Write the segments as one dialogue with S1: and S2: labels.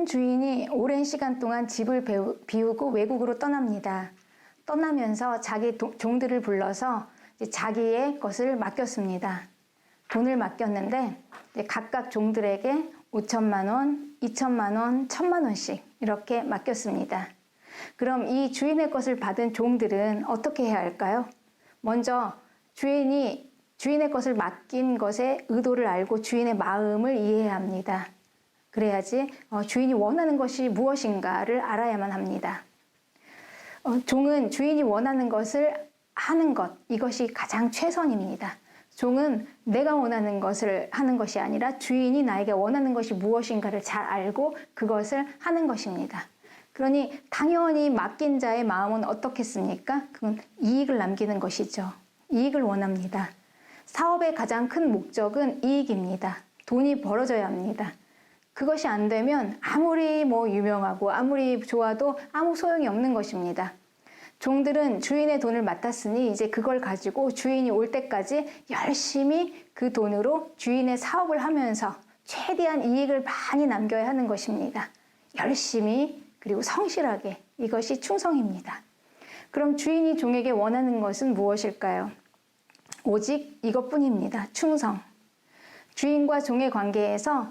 S1: 한 주인이 오랜 시간 동안 집을 비우고 외국으로 떠납니다. 떠나면서 자기 종들을 불러서 자기의 것을 맡겼습니다. 돈을 맡겼는데 각각 종들에게 5천만 원, 2천만 원, 1천만 원씩 이렇게 맡겼습니다. 그럼 이 주인의 것을 받은 종들은 어떻게 해야 할까요? 먼저 주인의 것을 맡긴 것의 의도를 알고 주인의 마음을 이해해야 합니다. 그래야지 주인이 원하는 것이 무엇인가를 알아야만 합니다. 종은 주인이 원하는 것을 하는 것, 이것이 가장 최선입니다. 종은 내가 원하는 것을 하는 것이 아니라 주인이 나에게 원하는 것이 무엇인가를 잘 알고 그것을 하는 것입니다. 그러니 당연히 맡긴 자의 마음은 어떻겠습니까? 그건 이익을 남기는 것이죠. 이익을 원합니다. 사업의 가장 큰 목적은 이익입니다. 돈이 벌어져야 합니다. 그것이 안 되면 아무리 유명하고 아무리 좋아도 아무 소용이 없는 것입니다. 종들은 주인의 돈을 맡았으니 이제 그걸 가지고 주인이 올 때까지 열심히 그 돈으로 주인의 사업을 하면서 최대한 이익을 많이 남겨야 하는 것입니다. 열심히 그리고 성실하게, 이것이 충성입니다. 그럼 주인이 종에게 원하는 것은 무엇일까요? 오직 이것뿐입니다. 충성. 주인과 종의 관계에서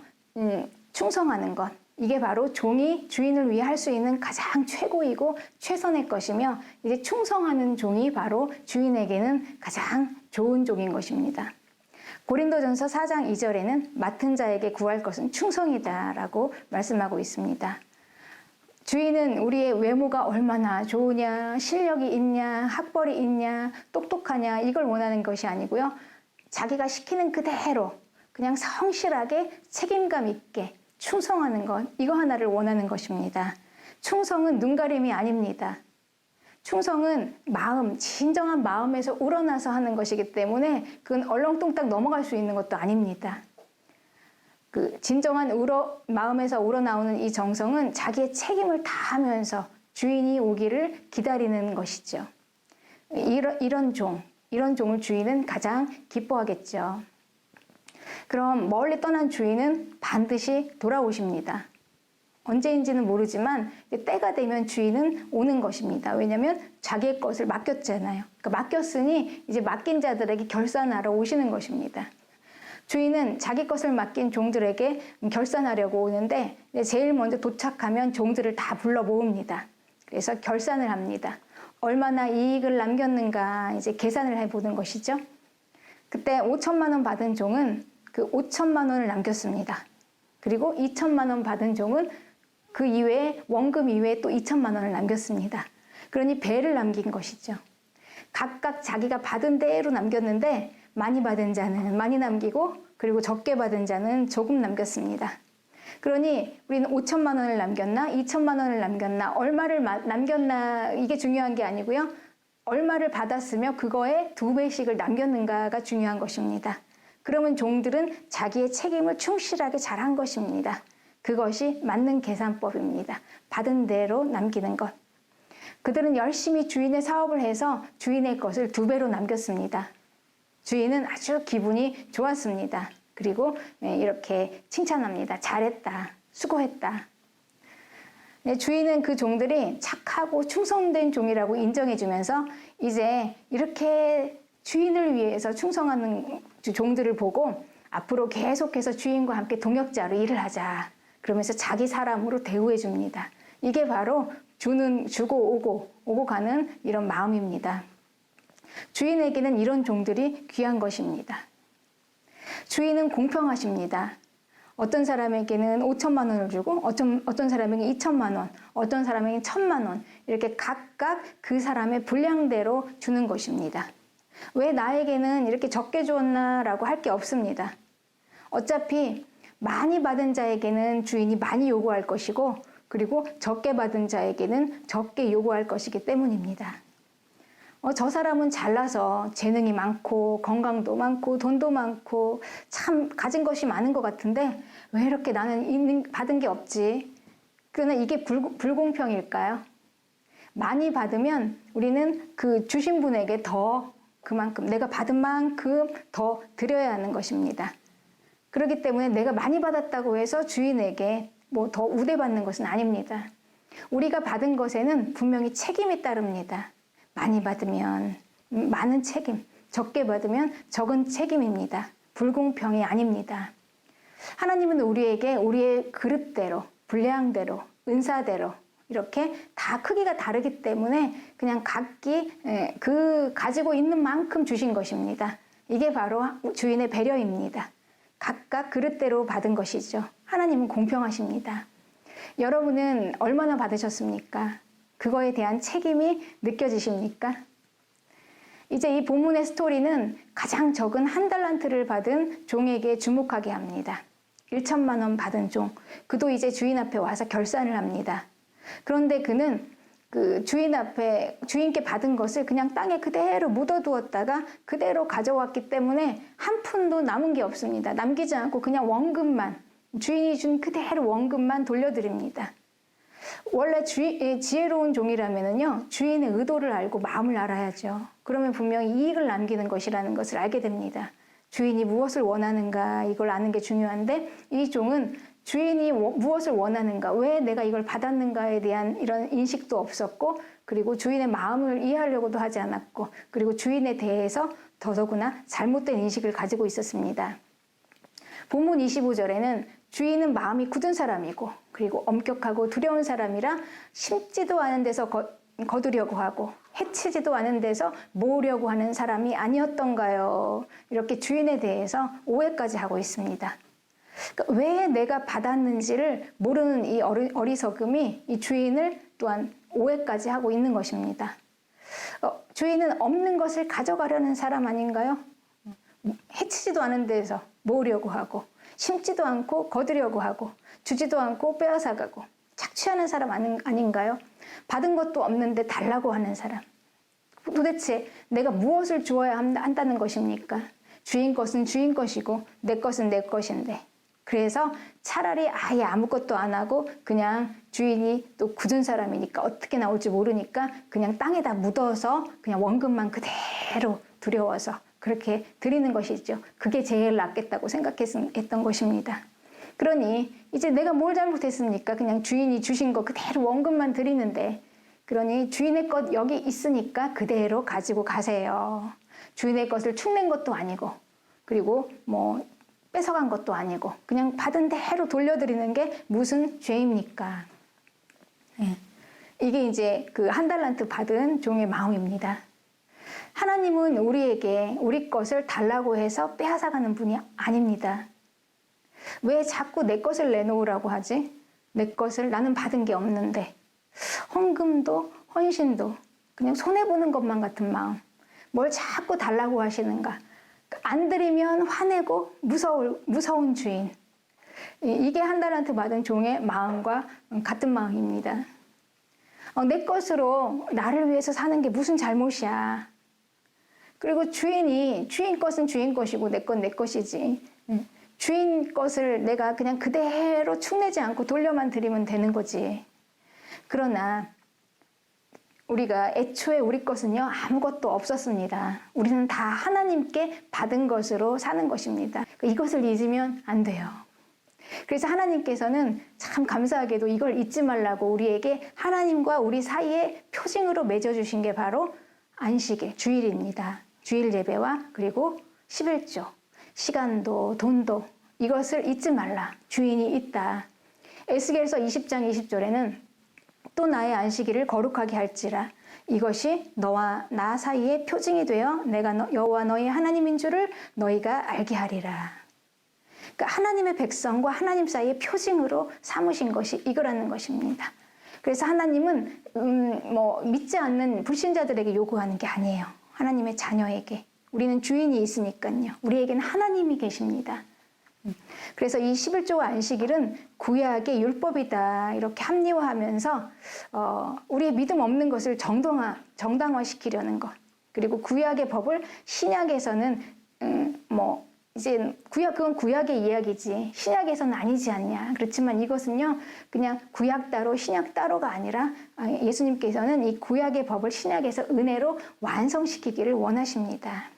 S1: 충성하는 것, 이게 바로 종이 주인을 위해 할 수 있는 가장 최고이고 최선의 것이며, 이제 충성하는 종이 바로 주인에게는 가장 좋은 종인 것입니다. 고린도전서 4장 2절에는 맡은 자에게 구할 것은 충성이다라고 말씀하고 있습니다. 주인은 우리의 외모가 얼마나 좋으냐, 실력이 있냐, 학벌이 있냐, 똑똑하냐, 이걸 원하는 것이 아니고요. 자기가 시키는 그대로 그냥 성실하게 책임감 있게 충성하는 것, 이거 하나를 원하는 것입니다. 충성은 눈가림이 아닙니다. 충성은 마음, 진정한 마음에서 우러나서 하는 것이기 때문에 그건 얼렁뚱땅 넘어갈 수 있는 것도 아닙니다. 그 진정한 마음에서 우러나오는 이 정성은 자기의 책임을 다하면서 주인이 오기를 기다리는 것이죠. 이런 종을 주인은 가장 기뻐하겠죠. 그럼 멀리 떠난 주인은 반드시 돌아오십니다. 언제인지는 모르지만 때가 되면 주인은 오는 것입니다. 왜냐하면 자기의 것을 맡겼잖아요. 그러니까 맡겼으니 이제 맡긴 자들에게 결산하러 오시는 것입니다. 주인은 자기 것을 맡긴 종들에게 결산하려고 오는데 제일 먼저 도착하면 종들을 다 불러 모읍니다. 그래서 결산을 합니다. 얼마나 이익을 남겼는가 이제 계산을 해보는 것이죠. 그때 5천만 원 받은 종은 그 5천만 원을 남겼습니다. 그리고 2천만 원 받은 종은 그 이외에 원금 이외에 또 2천만 원을 남겼습니다. 그러니 배를 남긴 것이죠. 각각 자기가 받은 대로 남겼는데 많이 받은 자는 많이 남기고 그리고 적게 받은 자는 조금 남겼습니다. 그러니 우리는 5천만 원을 남겼나 2천만 원을 남겼나 얼마를 남겼나 이게 중요한 게 아니고요. 얼마를 받았으며 그거에 2배씩을 남겼는가가 중요한 것입니다. 그러면 종들은 자기의 책임을 충실하게 잘한 것입니다. 그것이 맞는 계산법입니다. 받은 대로 남기는 것. 그들은 열심히 주인의 사업을 해서 주인의 것을 2배로 남겼습니다. 주인은 아주 기분이 좋았습니다. 그리고 이렇게 칭찬합니다. 잘했다. 수고했다. 주인은 그 종들이 착하고 충성된 종이라고 인정해주면서 이제 이렇게 주인을 위해서 충성하는 종들을 보고 앞으로 계속해서 주인과 함께 동역자로 일을 하자. 그러면서 자기 사람으로 대우해 줍니다. 이게 바로 주고 오고 가는 이런 마음입니다. 주인에게는 이런 종들이 귀한 것입니다. 주인은 공평하십니다. 어떤 사람에게는 5천만 원을 주고 어떤 사람에게는 2천만 원, 어떤 사람에게는 1천만 원 이렇게 각각 그 사람의 분량대로 주는 것입니다. 왜 나에게는 이렇게 적게 주었나라고 할 게 없습니다. 어차피 많이 받은 자에게는 주인이 많이 요구할 것이고 그리고 적게 받은 자에게는 적게 요구할 것이기 때문입니다. 저 사람은 잘나서 재능이 많고 건강도 많고 돈도 많고 참 가진 것이 많은 것 같은데 왜 이렇게 나는 받은 게 없지? 그러나 이게 불공평일까요? 많이 받으면 우리는 그 주신 분에게 더 그만큼 내가 받은 만큼 더 드려야 하는 것입니다. 그렇기 때문에 내가 많이 받았다고 해서 주인에게 뭐 더 우대받는 것은 아닙니다. 우리가 받은 것에는 분명히 책임이 따릅니다. 많이 받으면 많은 책임, 적게 받으면 적은 책임입니다. 불공평이 아닙니다. 하나님은 우리에게 우리의 그릇대로, 분량대로, 은사대로 이렇게 다 크기가 다르기 때문에 그냥 각기 그 가지고 있는 만큼 주신 것입니다. 이게 바로 주인의 배려입니다. 각각 그릇대로 받은 것이죠. 하나님은 공평하십니다. 여러분은 얼마나 받으셨습니까? 그거에 대한 책임이 느껴지십니까? 이제 이 본문의 스토리는 가장 적은 1달란트를 받은 종에게 주목하게 합니다. 1천만 원 받은 종, 그도 이제 주인 앞에 와서 결산을 합니다. 그런데 그는 그 주인께 받은 것을 그냥 땅에 그대로 묻어두었다가 그대로 가져왔기 때문에 한 푼도 남은 게 없습니다. 남기지 않고 그냥 원금만, 주인이 준 그대로 원금만 돌려드립니다. 원래 지혜로운 종이라면요, 주인의 의도를 알고 마음을 알아야죠. 그러면 분명히 이익을 남기는 것이라는 것을 알게 됩니다. 주인이 무엇을 원하는가, 이걸 아는 게 중요한데, 이 종은 주인이 무엇을 원하는가, 왜 내가 이걸 받았는가에 대한 이런 인식도 없었고, 그리고 주인의 마음을 이해하려고도 하지 않았고, 그리고 주인에 대해서 더더구나 잘못된 인식을 가지고 있었습니다. 본문 25절에는 주인은 마음이 굳은 사람이고, 그리고 엄격하고 두려운 사람이라 심지도 않은 데서 거두려고 하고 해치지도 않은 데서 모으려고 하는 사람이 아니었던가요? 이렇게 주인에 대해서 오해까지 하고 있습니다. 그러니까 왜 내가 받았는지를 모르는 이 어리석음이 이 주인을 또한 오해까지 하고 있는 것입니다. 주인은 없는 것을 가져가려는 사람 아닌가요? 해치지도 않은 데서 모으려고 하고 심지도 않고 거두려고 하고 주지도 않고 빼앗아가고 착취하는 사람 아닌가요? 받은 것도 없는데 달라고 하는 사람. 도대체 내가 무엇을 주어야 한다는 것입니까? 주인 것은 주인 것이고 내 것은 내 것인데, 그래서 차라리 아예 아무것도 안 하고 그냥 주인이 또 굳은 사람이니까 어떻게 나올지 모르니까 그냥 땅에다 묻어서 그냥 원금만 그대로 두려워서 그렇게 드리는 것이죠. 그게 제일 낫겠다고 생각했던 것입니다. 그러니 이제 내가 뭘 잘못했습니까? 그냥 주인이 주신 거 그대로 원금만 드리는데, 그러니 주인의 것 여기 있으니까 그대로 가지고 가세요. 주인의 것을 축낸 것도 아니고, 그리고 뭐 뺏어간 것도 아니고 그냥 받은 대로 돌려드리는 게 무슨 죄입니까? 이게 이제 그 1달란트 받은 종의 마음입니다. 하나님은 우리에게 우리 것을 달라고 해서 빼앗아가는 분이 아닙니다. 왜 자꾸 내 것을 내놓으라고 하지? 내 것을 나는 받은 게 없는데. 헌금도 헌신도 그냥 손해보는 것만 같은 마음. 뭘 자꾸 달라고 하시는가? 안 드리면 화내고 무서운 주인. 이게 1달란트 받은 종의 마음과 같은 마음입니다. 내 것으로 나를 위해서 사는 게 무슨 잘못이야. 그리고 주인 것은 주인 것이고 내 건 내 것이지. 주인 것을 내가 그냥 그대로 축내지 않고 돌려만 드리면 되는 거지. 그러나 우리가 애초에 우리 것은요, 아무것도 없었습니다. 우리는 다 하나님께 받은 것으로 사는 것입니다. 이것을 잊으면 안 돼요. 그래서 하나님께서는 참 감사하게도 이걸 잊지 말라고 우리에게 하나님과 우리 사이에 표징으로 맺어주신 게 바로 안식일, 주일입니다. 주일 예배와 그리고 11조, 시간도 돈도 이것을 잊지 말라. 주인이 있다. 에스겔서 20장 20절에는 또 나의 안식일을 거룩하게 할지라. 이것이 너와 나 사이의 표징이 되어 내가 여호와 너희 하나님인 줄을 너희가 알게 하리라. 그러니까 하나님의 백성과 하나님 사이의 표징으로 삼으신 것이 이거라는 것입니다. 그래서 하나님은 믿지 않는 불신자들에게 요구하는 게 아니에요. 하나님의 자녀에게. 우리는 주인이 있으니까요. 우리에게는 하나님이 계십니다. 그래서 이 11조 안식일은 구약의 율법이다 이렇게 합리화하면서 우리의 믿음 없는 것을 정당화시키려는 것, 그리고 구약의 법을 신약에서는 이제 그건 구약의 이야기지 신약에서는 아니지 않냐. 그렇지만 이것은요 그냥 구약 따로 신약 따로가 아니라 예수님께서는 이 구약의 법을 신약에서 은혜로 완성시키기를 원하십니다.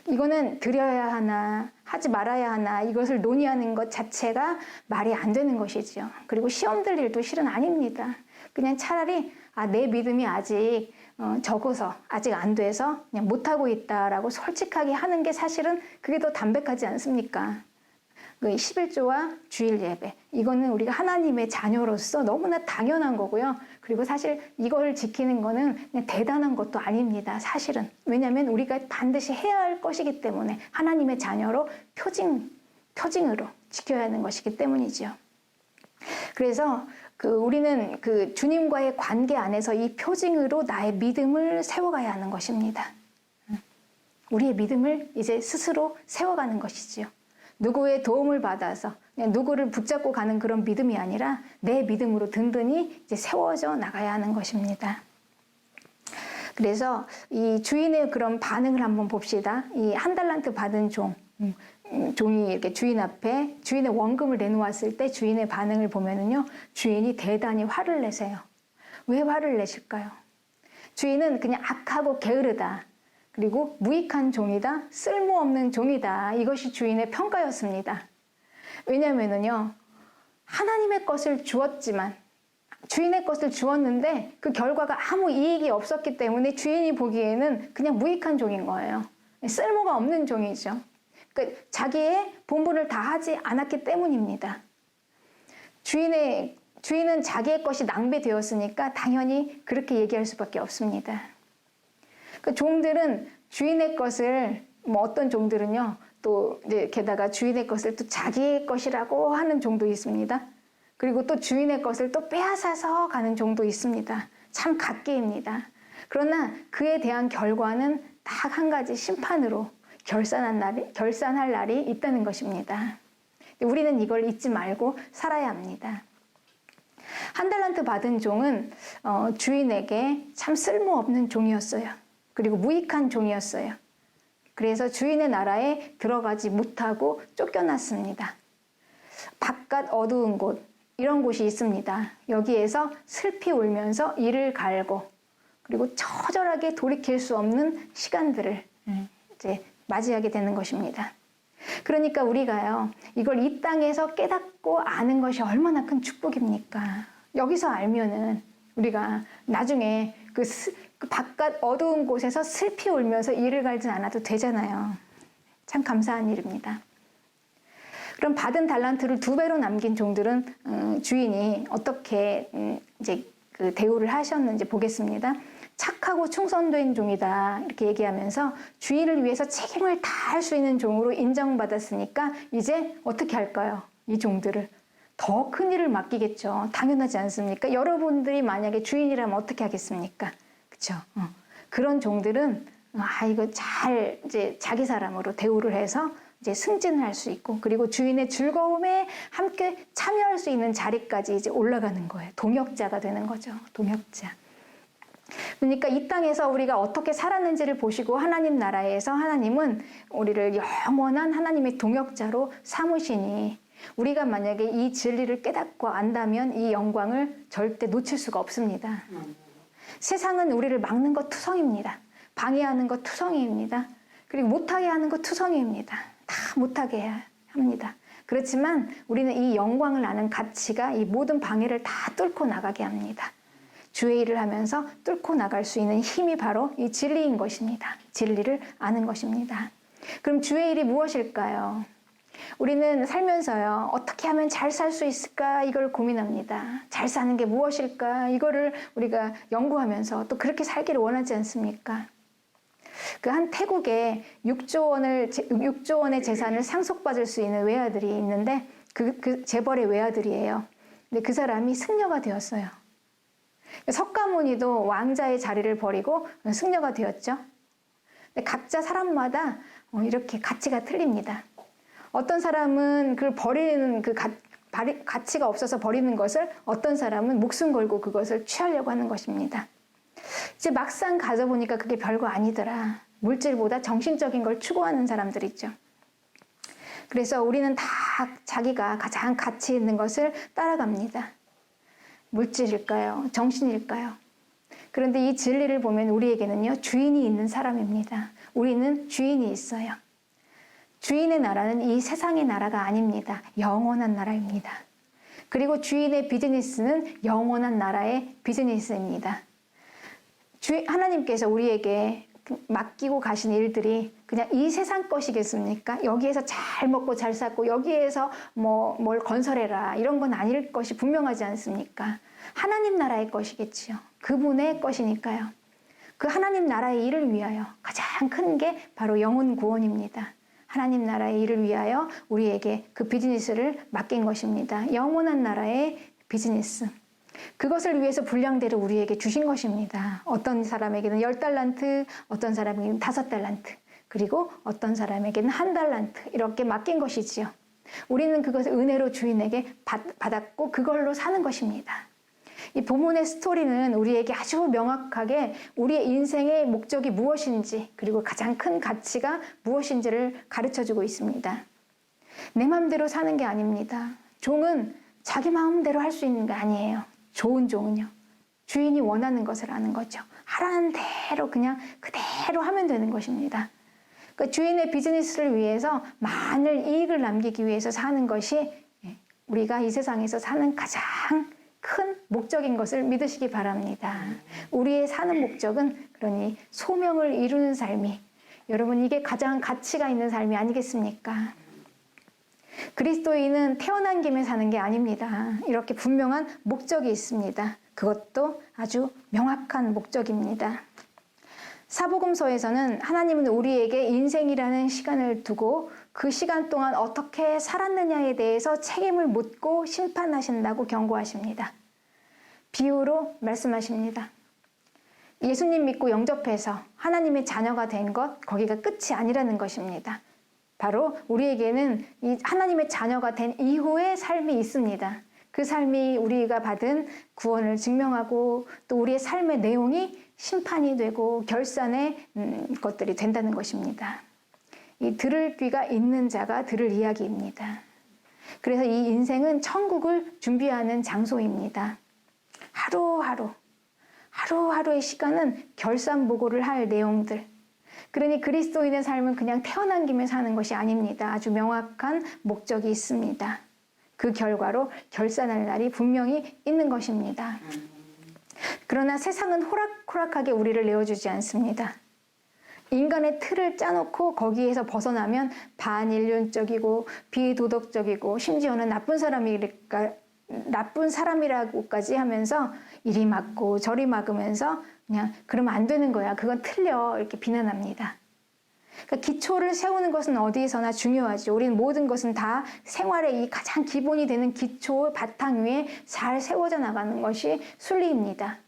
S1: 이거는 드려야 하나 하지 말아야 하나 이것을 논의하는 것 자체가 말이 안 되는 것이죠. 그리고 시험 들 일도 실은 아닙니다. 그냥 차라리 내 믿음이 아직 적어서 아직 안 돼서 그냥 못하고 있다라고 솔직하게 하는 게 사실은 그게 더 담백하지 않습니까? 그 11조와 주일 예배 이거는 우리가 하나님의 자녀로서 너무나 당연한 거고요. 그리고 사실 이걸 지키는 거는 그냥 대단한 것도 아닙니다. 사실은 왜냐하면 우리가 반드시 해야 할 것이기 때문에 하나님의 자녀로 표징으로 지켜야 하는 것이기 때문이죠. 그래서 우리는 주님과의 관계 안에서 이 표징으로 나의 믿음을 세워가야 하는 것입니다. 우리의 믿음을 이제 스스로 세워가는 것이지요. 누구의 도움을 받아서 그냥 누구를 붙잡고 가는 그런 믿음이 아니라 내 믿음으로 든든히 이제 세워져 나가야 하는 것입니다. 그래서 이 주인의 그런 반응을 한번 봅시다. 이 한 달란트 받은 종이 이렇게 주인 앞에 주인의 원금을 내놓았을 때 주인의 반응을 보면은요, 주인이 대단히 화를 내세요. 왜 화를 내실까요? 주인은 그냥 악하고 게으르다. 그리고 무익한 종이다, 쓸모없는 종이다. 이것이 주인의 평가였습니다. 왜냐하면요, 하나님의 것을 주었지만, 주인의 것을 주었는데 그 결과가 아무 이익이 없었기 때문에 주인이 보기에는 그냥 무익한 종인 거예요. 쓸모가 없는 종이죠. 그러니까 자기의 본분을 다 하지 않았기 때문입니다. 주인은 자기의 것이 낭비되었으니까 당연히 그렇게 얘기할 수밖에 없습니다. 그 종들은 주인의 것을 어떤 종들은요 또 이제 게다가 주인의 것을 또 자기의 것이라고 하는 종도 있습니다. 그리고 또 주인의 것을 또 빼앗아서 가는 종도 있습니다. 참 각기입니다. 그러나 그에 대한 결과는 딱 한 가지 심판으로 결산할 날이 있다는 것입니다. 우리는 이걸 잊지 말고 살아야 합니다. 한 달란트 받은 종은 주인에게 참 쓸모없는 종이었어요. 그리고 무익한 종이었어요. 그래서 주인의 나라에 들어가지 못하고 쫓겨났습니다. 바깥 어두운 곳, 이런 곳이 있습니다. 여기에서 슬피 울면서 이를 갈고 그리고 처절하게 돌이킬 수 없는 시간들을 이제 맞이하게 되는 것입니다. 그러니까 우리가요, 이걸 이 땅에서 깨닫고 아는 것이 얼마나 큰 축복입니까? 여기서 알면은 우리가 나중에 그 바깥 어두운 곳에서 슬피 울면서 이를 갈진 않아도 되잖아요. 참 감사한 일입니다. 그럼 받은 달란트를 2배로 남긴 종들은 주인이 어떻게 이제 그 대우를 하셨는지 보겠습니다. 착하고 충성된 종이다 이렇게 얘기하면서 주인을 위해서 책임을 다할 수 있는 종으로 인정받았으니까 이제 어떻게 할까요? 이 종들을 더 큰 일을 맡기겠죠. 당연하지 않습니까? 여러분들이 만약에 주인이라면 어떻게 하겠습니까? 그렇죠? 그런 종들은 이거 잘 이제 자기 사람으로 대우를 해서 이제 승진을 할 수 있고 그리고 주인의 즐거움에 함께 참여할 수 있는 자리까지 이제 올라가는 거예요. 동역자가 되는 거죠. 동역자. 그러니까 이 땅에서 우리가 어떻게 살았는지를 보시고 하나님 나라에서 하나님은 우리를 영원한 하나님의 동역자로 삼으시니 우리가 만약에 이 진리를 깨닫고 안다면 이 영광을 절대 놓칠 수가 없습니다. 세상은 우리를 막는 것 투성입니다. 방해하는 것 투성이입니다. 그리고 못하게 하는 것 투성이입니다. 다 못하게 합니다. 그렇지만 우리는 이 영광을 아는 가치가 이 모든 방해를 다 뚫고 나가게 합니다. 주의 일을 하면서 뚫고 나갈 수 있는 힘이 바로 이 진리인 것입니다. 진리를 아는 것입니다. 그럼 주의 일이 무엇일까요? 우리는 살면서요, 어떻게 하면 잘 살 수 있을까 이걸 고민합니다. 잘 사는 게 무엇일까 이거를 우리가 연구하면서 또 그렇게 살기를 원하지 않습니까? 그 한 태국에 6조 원의 재산을 상속받을 수 있는 외아들이 있는데 그 재벌의 외아들이에요. 근데 그 사람이 승려가 되었어요. 석가모니도 왕자의 자리를 버리고 승려가 되었죠. 근데 각자 사람마다 이렇게 가치가 틀립니다. 어떤 사람은 그걸 버리는 가치가 없어서 버리는 것을 어떤 사람은 목숨 걸고 그것을 취하려고 하는 것입니다. 이제 막상 가져보니까 그게 별거 아니더라. 물질보다 정신적인 걸 추구하는 사람들 있죠. 그래서 우리는 다 자기가 가장 가치 있는 것을 따라갑니다. 물질일까요? 정신일까요? 그런데 이 진리를 보면 우리에게는요, 주인이 있는 사람입니다. 우리는 주인이 있어요. 주인의 나라는 이 세상의 나라가 아닙니다. 영원한 나라입니다. 그리고 주인의 비즈니스는 영원한 나라의 비즈니스입니다. 하나님께서 우리에게 맡기고 가신 일들이 그냥 이 세상 것이겠습니까? 여기에서 잘 먹고 잘 살고 여기에서 뭘 건설해라 이런 건 아닐 것이 분명하지 않습니까? 하나님 나라의 것이겠지요. 그분의 것이니까요. 그 하나님 나라의 일을 위하여 가장 큰 게 바로 영혼 구원입니다. 하나님 나라의 일을 위하여 우리에게 그 비즈니스를 맡긴 것입니다. 영원한 나라의 비즈니스. 그것을 위해서 분량대로 우리에게 주신 것입니다. 어떤 사람에게는 10달란트, 어떤 사람에게는 5달란트, 그리고 어떤 사람에게는 1달란트 이렇게 맡긴 것이지요. 우리는 그것을 은혜로 주인에게 받았고 그걸로 사는 것입니다. 이 본문의 스토리는 우리에게 아주 명확하게 우리의 인생의 목적이 무엇인지 그리고 가장 큰 가치가 무엇인지를 가르쳐주고 있습니다. 내 마음대로 사는 게 아닙니다. 종은 자기 마음대로 할 수 있는 게 아니에요. 좋은 종은요. 주인이 원하는 것을 하는 거죠. 하라는 대로 그냥 그대로 하면 되는 것입니다. 그러니까 주인의 비즈니스를 위해서 많은 이익을 남기기 위해서 사는 것이 우리가 이 세상에서 사는 가장 큰 목적인 것을 믿으시기 바랍니다. 우리의 사는 목적은 그러니 소명을 이루는 삶이 여러분 이게 가장 가치가 있는 삶이 아니겠습니까? 그리스도인은 태어난 김에 사는 게 아닙니다. 이렇게 분명한 목적이 있습니다. 그것도 아주 명확한 목적입니다. 사복음서에서는 하나님은 우리에게 인생이라는 시간을 두고 그 시간 동안 어떻게 살았느냐에 대해서 책임을 묻고 심판하신다고 경고하십니다. 비유로 말씀하십니다. 예수님 믿고 영접해서 하나님의 자녀가 된 것, 거기가 끝이 아니라는 것입니다. 바로 우리에게는 이 하나님의 자녀가 된 이후의 삶이 있습니다. 그 삶이 우리가 받은 구원을 증명하고 또 우리의 삶의 내용이 심판이 되고 결산의 것들이 된다는 것입니다. 이 들을 귀가 있는 자가 들을 이야기입니다. 그래서 이 인생은 천국을 준비하는 장소입니다. 하루하루의 시간은 결산보고를 할 내용들. 그러니 그리스도인의 삶은 그냥 태어난 김에 사는 것이 아닙니다. 아주 명확한 목적이 있습니다. 그 결과로 결산할 날이 분명히 있는 것입니다. 그러나 세상은 호락호락하게 우리를 내어주지 않습니다. 인간의 틀을 짜놓고 거기에서 벗어나면 반인륜적이고 비도덕적이고 심지어는 나쁜 사람이라고까지 하면서 이리 막고 저리 막으면서 그냥 그러면 안 되는 거야. 그건 틀려. 이렇게 비난합니다. 그러니까 기초를 세우는 것은 어디서나 중요하죠. 우리는 모든 것은 다 생활의 이 가장 기본이 되는 기초 바탕 위에 잘 세워져 나가는 것이 순리입니다.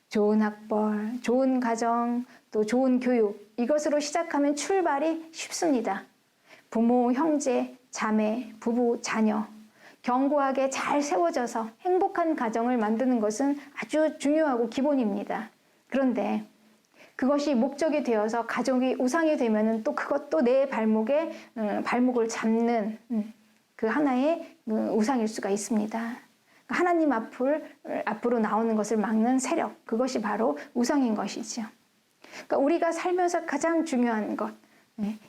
S1: 좋은 학벌, 좋은 가정, 또 좋은 교육 이것으로 시작하면 출발이 쉽습니다. 부모, 형제, 자매, 부부, 자녀 견고하게 잘 세워져서 행복한 가정을 만드는 것은 아주 중요하고 기본입니다. 그런데 그것이 목적이 되어서 가족이 우상이 되면은 또 그것도 내 발목에 발목을 잡는 그 하나의 우상일 수가 있습니다. 하나님 앞으로 나오는 것을 막는 세력, 그것이 바로 우상인 것이죠. 그러니까 우리가 살면서 가장 중요한 것,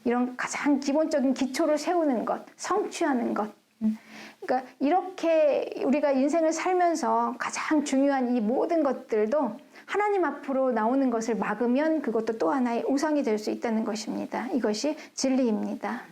S1: 이런 가장 기본적인 기초를 세우는 것, 성취하는 것. 그러니까 이렇게 우리가 인생을 살면서 가장 중요한 이 모든 것들도 하나님 앞으로 나오는 것을 막으면 그것도 또 하나의 우상이 될 수 있다는 것입니다. 이것이 진리입니다.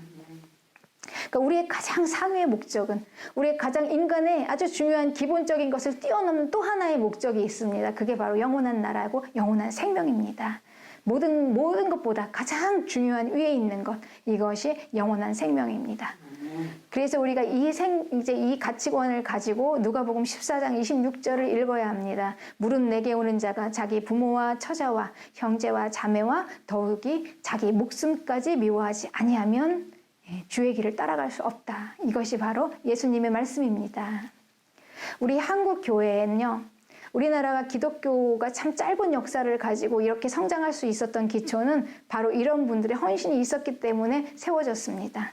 S1: 그러니까 우리의 가장 상위의 목적은 우리의 가장 인간의 아주 중요한 기본적인 것을 뛰어넘는 또 하나의 목적이 있습니다. 그게 바로 영원한 나라고 영원한 생명입니다. 모든 것보다 가장 중요한 위에 있는 것, 이것이 영원한 생명입니다. 그래서 우리가 이제 이 가치관을 가지고 누가복음 14장 26절을 읽어야 합니다. 무릇 내게 오는 자가 자기 부모와 처자와 형제와 자매와 더욱이 자기 목숨까지 미워하지 아니하면 주의 길을 따라갈 수 없다. 이것이 바로 예수님의 말씀입니다. 우리 한국 교회에는요, 우리나라가 기독교가 참 짧은 역사를 가지고 이렇게 성장할 수 있었던 기초는 바로 이런 분들의 헌신이 있었기 때문에 세워졌습니다.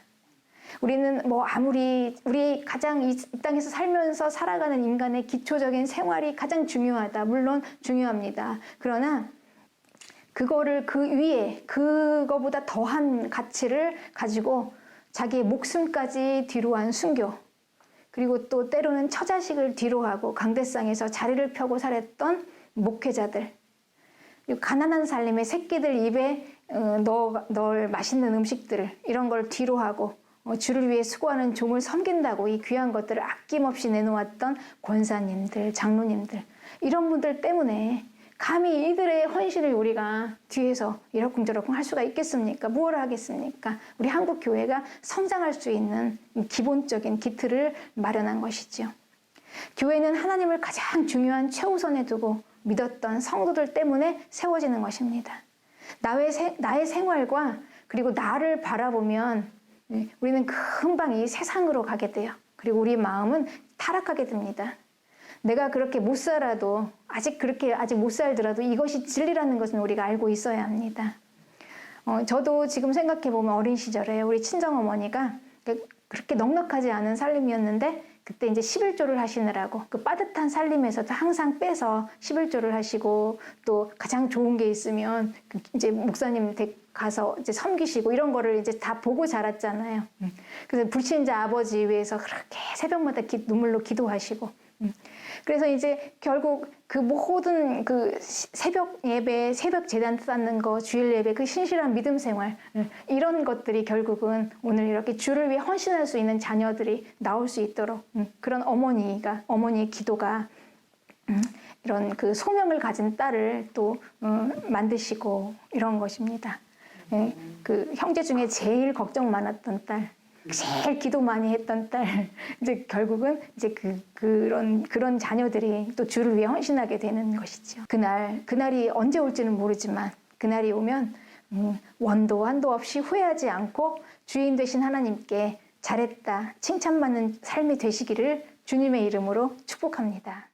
S1: 우리는 뭐 아무리 우리 가장 이 땅에서 살면서 살아가는 인간의 기초적인 생활이 가장 중요하다. 물론 중요합니다. 그러나 그거를 그 위에 그거보다 더한 가치를 가지고 자기의 목숨까지 뒤로 한 순교, 그리고 또 때로는 처자식을 뒤로하고 강대상에서 자리를 펴고 살았던 목회자들, 그리고 가난한 살림에 새끼들 입에 넣을 맛있는 음식들을 이런 걸 뒤로하고 주를 위해 수고하는 종을 섬긴다고 이 귀한 것들을 아낌없이 내놓았던 권사님들, 장로님들, 이런 분들 때문에 감히 이들의 헌신을 우리가 뒤에서 이러쿵저러쿵 할 수가 있겠습니까? 무엇을 하겠습니까? 우리 한국 교회가 성장할 수 있는 기본적인 기틀을 마련한 것이죠. 교회는 하나님을 가장 중요한 최우선에 두고 믿었던 성도들 때문에 세워지는 것입니다. 나의 생활과 그리고 나를 바라보면 우리는 금방 이 세상으로 가게 돼요. 그리고 우리 마음은 타락하게 됩니다. 내가 그렇게 못 살아도 아직 못 살더라도 이것이 진리라는 것은 우리가 알고 있어야 합니다. 저도 지금 생각해 보면 어린 시절에 우리 친정어머니가 그렇게 넉넉하지 않은 살림이었는데 그때 이제 11조를 하시느라고 그 빠듯한 살림에서도 항상 빼서 11조를 하시고 또 가장 좋은 게 있으면 이제 목사님 댁 가서 이제 섬기시고 이런 거를 이제 다 보고 자랐잖아요. 그래서 불신자 아버지 위해서 그렇게 새벽마다 눈물로 기도하시고 그래서 이제 결국 그 모든 그 새벽 예배, 새벽 제단 쌓는 거, 주일 예배, 그 신실한 믿음 생활 이런 것들이 결국은 오늘 이렇게 주를 위해 헌신할 수 있는 자녀들이 나올 수 있도록 그런 어머니의 기도가 이런 그 소명을 가진 딸을 또 만드시고 이런 것입니다. 그 형제 중에 제일 걱정 많았던 딸. 제일 기도 많이 했던 딸, 이제 결국은 이제 그런 자녀들이 또 주를 위해 헌신하게 되는 것이죠. 그날이 언제 올지는 모르지만 그날이 오면 원도 한도 없이 후회하지 않고 주인 되신 하나님께 잘했다, 칭찬받는 삶이 되시기를 주님의 이름으로 축복합니다.